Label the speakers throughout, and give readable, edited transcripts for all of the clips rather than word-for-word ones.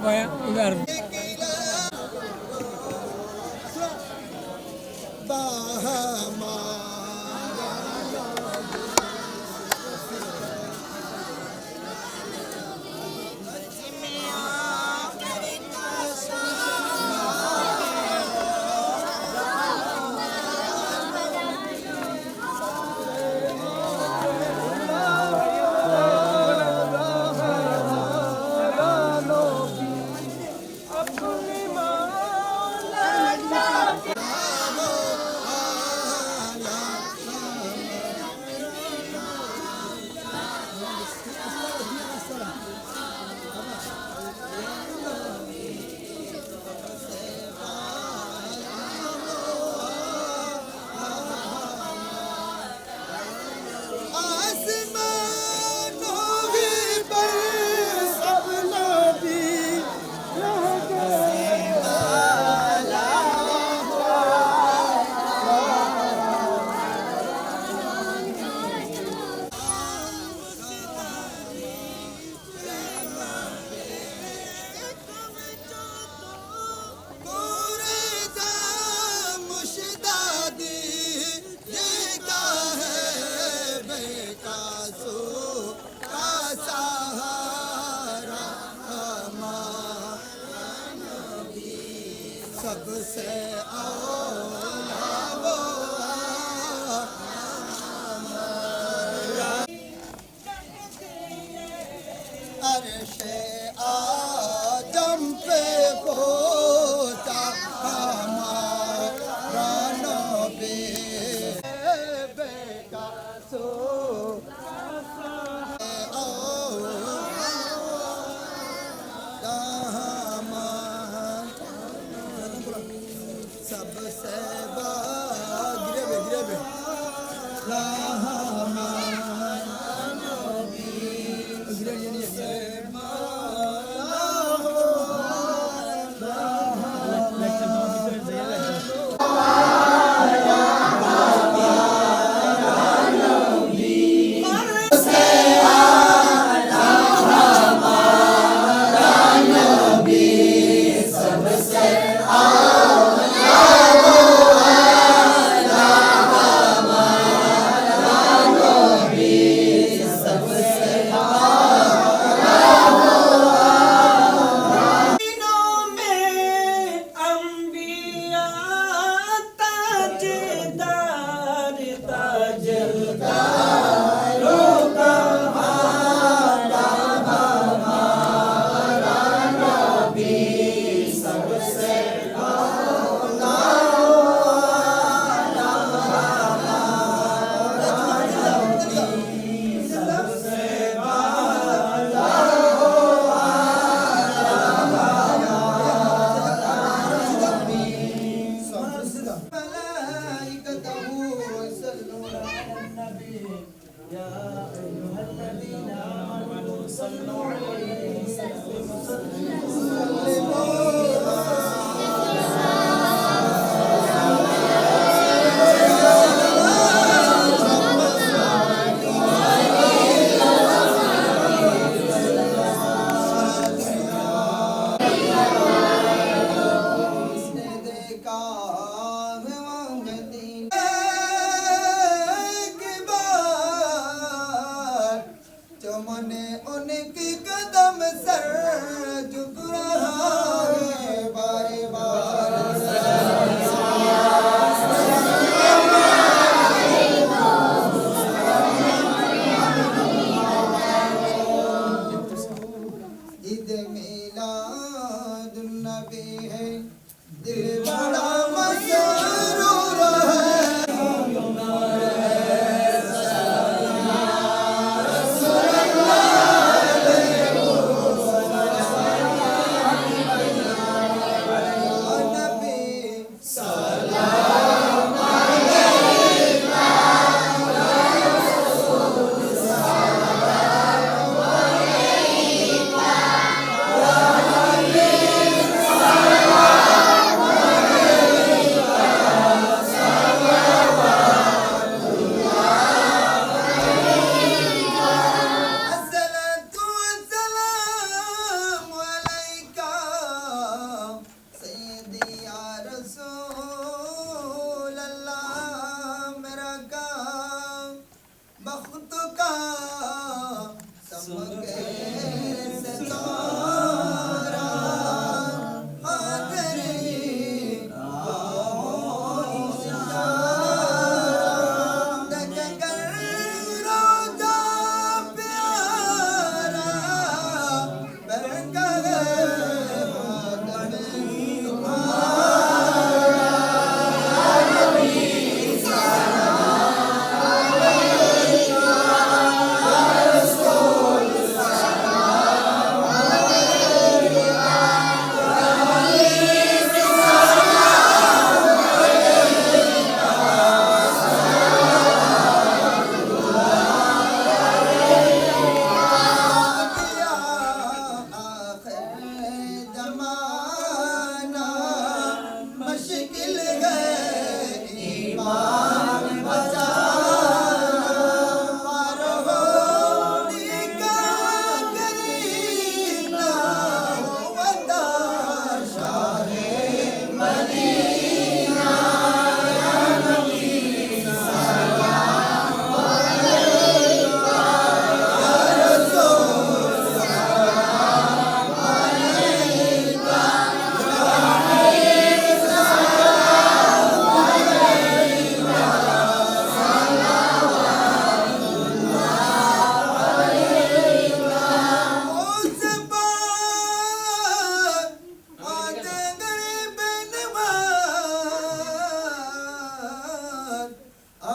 Speaker 1: supaya enggak harus.
Speaker 2: सबसे OLA वो अर्शे आदम पे पहुंचा हमारा नबी बेटा सो सबसे गिरे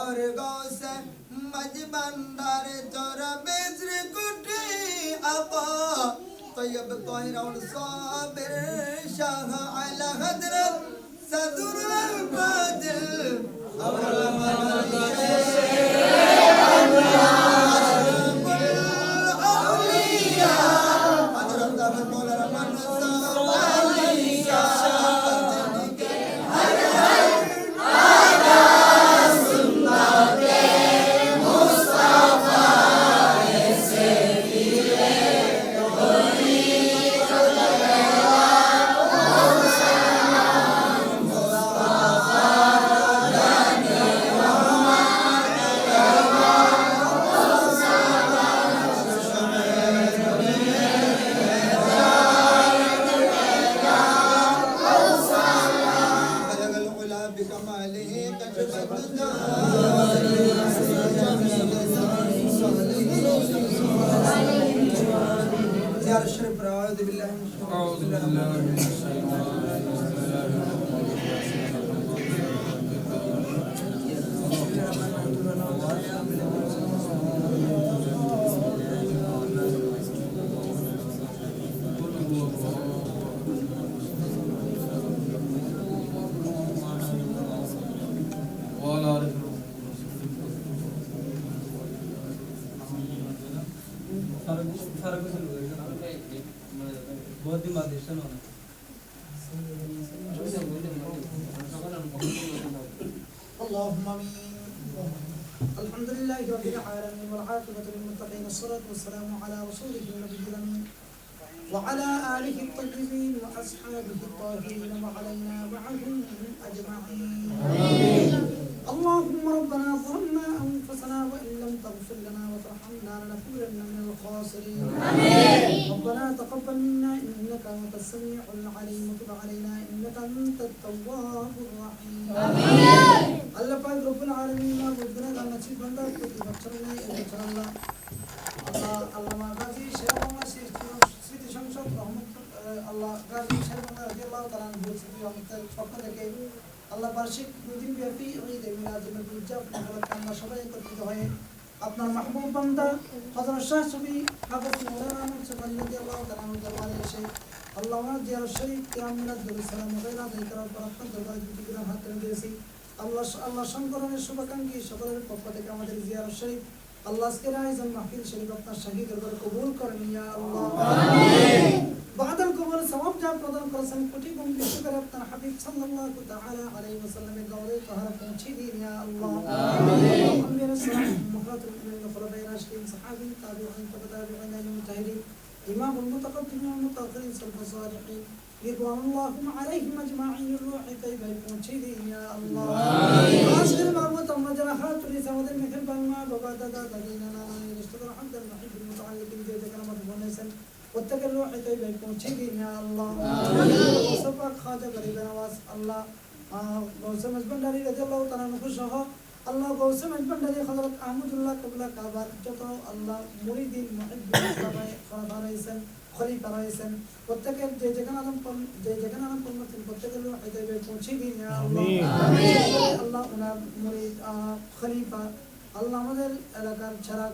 Speaker 2: और गौसे मजबंदार चोरा बेजर कुटी आका तयब तोहिराउल साबिर शाह अला हजरत सदुर कादिल अवल
Speaker 1: बहुत दिन बाद दर्शन होना
Speaker 3: اللهم امين الحمد لله رب العالمين والعاقبة للمتقين الصلاة والسلام على رسوله النبي الأمين وعلى آله الطيبين وأصحابه الطاهرين وعلينا معهم أجمعين اللهم ربنا ظلمنا أنفسنا وإن لم تغفر لنا وترحمنا لنكونن من الخاسرين ربنا تقبل منا إنك أنت السميع العليم وتب علينا إنك أنت التواب الرحيم الله पाक रब्बुल आलमीन मा बुद्धना का नसीब बंदा को बच्चों ने इंशाअल्लाह আল্লামা গাজী শেরবাংলা স্মৃতি সংসদ আল্লাহ গাজী শেরবাংলা রাদিয়াল্লাহু তাআলা স্মৃতি সংসদের পক্ষ থেকে আল্লাহ বার্ষিক 2 দিন ব্যাপী ঈদ মিলাদুন নবী উদযাপন উপলক্ষে আমরা সবাই একত্রিত হয়ে আপনার মাহবুব বান্দা হযরত শাহ সুফি হাফেজ মাওলানা মুস্তাফা রাদিয়াল্লাহু তাআলা দরবারে এসে আল্লামা জিয়ারত শরীফ কিয়াম মিলাদ দুরুদ সালাম ওয়াগৈরা যিকরাত বরাকাত দরবারে দুটি গ্রাম হাত দিয়েছি আল্লাহ সংকরণের শুভাকাঙ্ক্ষী সকলের পক্ষ থেকে আমাদের জিয়ারত শরীফ আল্লাহ আজকের আয়োজন মাহফিল শরীফ আপনার শাহী দরবারে কবুল করেন ইয়া আল্লাহ আমিন বাদাল কবুল সওয়াব যা প্রদান করেছেন কোটি গুণ বেশি করে আপনার হাবিব সাল্লাল্লাহু তাআলা আলাইহি ওয়াসাল্লামের দরবারে তাহারা পৌঁছে দিন ইয়া আল্লাহ আমিন আমিন মুহাদ্দির মুমিনিন খোলাফায়ে রাশিদিন সাহাবী তাবিঈন তাবিঈন মুতাহিদিন ইমাম المتقدمين والمتأخرين سلف الصالحين رضوان الله عليهم اجمعين الروح طيبه পৌঁছে দিন ইয়া আল্লাহ আমিন আজকের মাহমুদ আমরা যারা হাত তুলেছি আমাদের মেহেরবান মা বাবা দাদা দাদি নানা নানি রিশতেদার হামদাল মাহিবুল মুতাআল্লিকিন যে যেখানে আমাদের বলেছেন প্রত্যেকের রূহ طيبه পৌঁছে দিন ইয়া আল্লাহ আমিন ওসফা খাজা গরিব নওয়াজ আল্লাহ গৌসে মজবন্ডারি রাদিয়াল্লাহু তাআলা আনহু সহ আল্লাহ গৌসে মজবন্ডারি হযরত আহমদুল্লাহ কিবলা কাবার যত আল্লাহ মুরিদিন মুহিব্বিন খলিফা রয়েছেন খলিফা রয়েছেন প্রত্যেকের যে যেখানে আলম পরিবর্তন প্রত্যেকের রূহ طيبه পৌঁছে দিন ইয়া আল্লাহ আমিন আল্লাহ উনার মুরিদ খলিফা আল্লাহ আমাদের এলাকার ছাড়া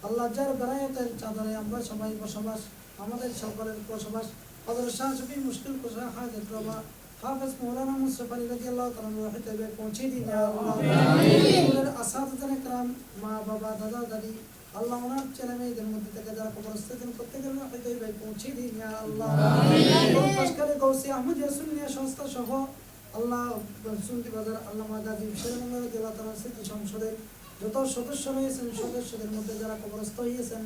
Speaker 3: আল্লাহ যার বেলায়েতের চাদরে আমরা সবাই বসবাস আমাদের সকলের বসবাস হযরত শাহ সুফি মুশকিল কুশা হাজত রবা হাফেজ মাওলানা মুস্তাফা রাদিয়াল্লাহু তাআলা রূহ طيبه পৌঁছে দিন ইয়া আল্লাহ আমিন আমাদের আসাতিজা کرام মা বাবা দাদা দাদি আল্লাহ ওনার ছেলে মেয়েদের মধ্যে থেকে যারা কবরস্থ আছেন প্রত্যেকের রূহ طيبه পৌঁছে দিন ইয়া আল্লাহ আমিন পাশকারে গৌসে আহমদিয়া সুন্নিয়া সংস্থা সহ আল্লাহ সুন্নি বাজার আল্লামা গাজী শেরবাংলা রাদিয়াল্লাহু তাআলা স্মৃতি সংসদের যত সদস্য রয়েছেন সদস্যদের মধ্যে যারা কবরস্থ হয়েছেন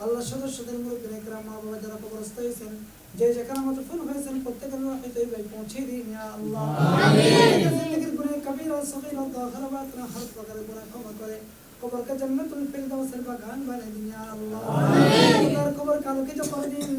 Speaker 3: আল্লাহ সদস্যদের মুরব্বিন کرام মা বাবা যারা কবরস্থ হয়েছেন যে যেখানে মাদফুন হয়েছেন প্রত্যেকের রূহ طيبه পৌঁছে দিন ইয়া আল্লাহ আমিন জিন্দেগির গুনাহ কবিরা সগীরা দাখিরা বাতিনা হর প্রকারের গুনাহ ক্ষমা করে কবর কে জান্নাতুল ফিরদাউসের বাগান বানিয়ে দিন ইয়া আল্লাহ আমিন কবর কে আলোকিত করে দিন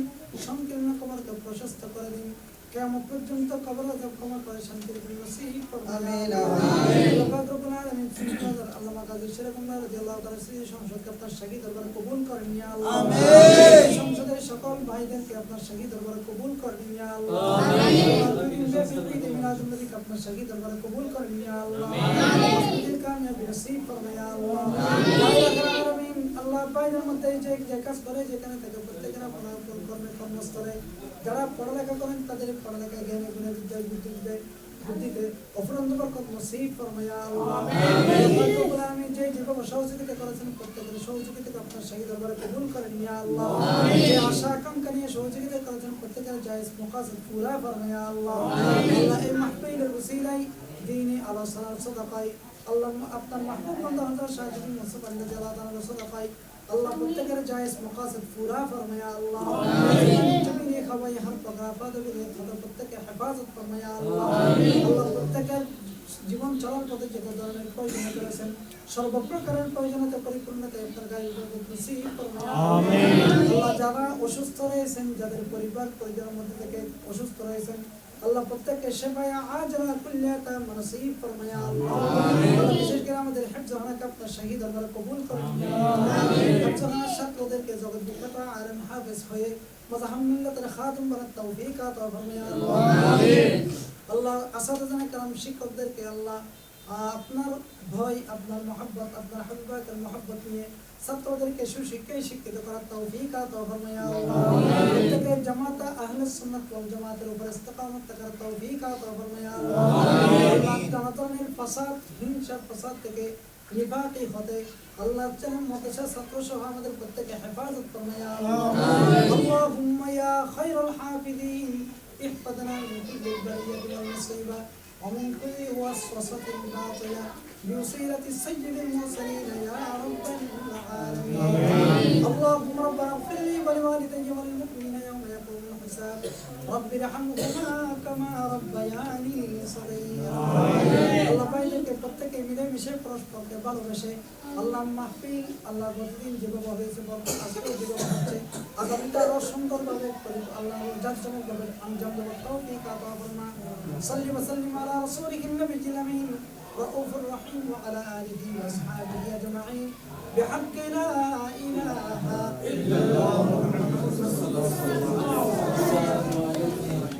Speaker 3: সংকীর্ণ কবরকে প্রশস্ত করে দিন কিয়ামত পর্যন্ত কবর আযাব ক্ষমা করে শান্তির নসিব করুন আমিন আমিন আল্লাহ রব্বুল আলামিন সুবহানাল্লাহ আল্লামা গাজী শেরবাংলা রাদিয়াল্লাহু তাআলা স্মৃতি সংসদকে আপনার শাহী দরবারে কবুল করেন ইয়া আল্লাহ আমিন সংসদের সকল ভাইদেরকে আপনার শাহী দরবারে কবুল করেন ইয়া আল্লাহ আমিন ঈদ মিলাদুন নবীকে আপনার শাহী দরবারে কবুল করেন ইয়া আল্লাহ আমিন कामयाबी नसीब फरमा या अल्लाह या आमीन আল্লাহ বাইরের মধ্যে যে কাজ করে যেখানে থেকে প্রত্যেকের আপনার কর্মে কর্মস্থলে যারা পড়ালেখা করেন তাদের পড়ালেখা জ্ঞানে গুণে বিদ্যায় বুদ্ধিতে অফুরন্ত বরকত নসিব ফরমা ইয়া আল্লাহ আল্লাহ আমি যে যেভাবে সহযোগিতা করেছেন প্রত্যেকের সহযোগিতাকে আপনার শাহী দরবারে কবুল করেন ইয়া আল্লাহ যে আশা আকাঙ্ক্ষা নিয়ে সহযোগিতা করেছেন প্রত্যেকের জায়েজ মাকাসিদ পুরা ফরমা ইয়া আল্লাহ আল্লাহ এই মাহফিলের ওসিলায় দ্বীনি আলোচনার সাদাকায় আল্লাহ আপনার মাহবুব বান্দা হযরত শাহজাহান মুস্তাফা রাদিয়াল্লাহু তাআলা সাদাকায় আল্লাহ প্রত্যেকের জায়েজ মাকাসিদ পুরা ফরমা ইয়া আল্লাহ জমিনে খাওয়াই হর প্রকার পদবিতে প্রত্যেককে হেফাজত ফরমা ইয়া আল্লাহ আল্লাহ প্রত্যেকের জীবন চলার পথে যে ধরনের প্রয়োজনীয়তা করেছেন সর্বপ্রকারের প্রয়োজনীয়তা পরিপূর্ণতা আপনার গায়ে নসিব ফরমা আমিন আল্লাহ যারা অসুস্থ রয়েছেন যাদের পরিবার পরিজনের মধ্যে থেকে অসুস্থ রয়েছেন আল্লাহ প্রত্যেককে শেফায়ে আজলা কুল্লিয়াতা নসিব ফরমা ইয়া আল্লাহ আল্লাহ বিশেষ করে আমাদের হিফজখানাকে আপনার শাহী দরবারে কবুল করুন আমিন হিফজখানার ছাত্রদেরকে জগৎ বিখ্যাত আলেম হাফেজ হয়ে মাযহাব মিল্লাতের খাদিম বানার তৌফিক আতা ফরমা ইয়া আল্লাহ আমিন আল্লাহ আসাদানে کرام শিক্ষকদেরকে আল্লাহ আপনার ভয় আপনার মহব্বত আপনার হাবিবাতের মহব্বত নিয়ে ছাত্রদেরকে সুশিক্ষায় শিক্ষিত করার তৌফিক আতা ফরমা ইয়া আল্লাহ প্রত্যেকের জামাত আহলে সুন্নাত ওয়াল জামাতের উপর ইস্তিকামত করার তৌফিক আতা ফরমা ইয়া আল্লাহ আল্লাহ জানাতের ফাসাদ হিংসা ফাসাদ থেকে নিফাকি হতে আল্লাহর জান মাদ্রাসা ছাত্র সহ আমাদের প্রত্যেককে হেফাজত ফরমা ইয়া আল্লাহ আল্লাহুম্মা ইয়া খায়রুল হাফিজিন احفظنا من كل البلية والمصيبة ومن كل وسوسة باطلة بوسيلة السيد المرسلين يا رب العالمين اللهم ربنا اغفر لي ولوالدي وللمؤمنين يوم يقوم الحساب رب ارحمهما كما ربياني صغيرا الله বাইরেকে প্রত্যেকে মিলেমিশে পরস্পরকে ভালোবেসে আল্লাহ মাহফিল আল্লাহ প্রতিদিন যেভাবে হয়েছে আজকেও যেভাবে হচ্ছে আগামীটা আরো সুন্দরভাবে আল্লাহ জাঁকজমকভাবে আঞ্জাম দেওয়ার তৌফিক আতা ফরমা সাল্লি ওয়া সাল্লিম আলা রাসূলিহিন নবিয়্যিল আমিন رؤوف الرحيم وعلى آله وأصحابه أجمعين بحق لا إله إلا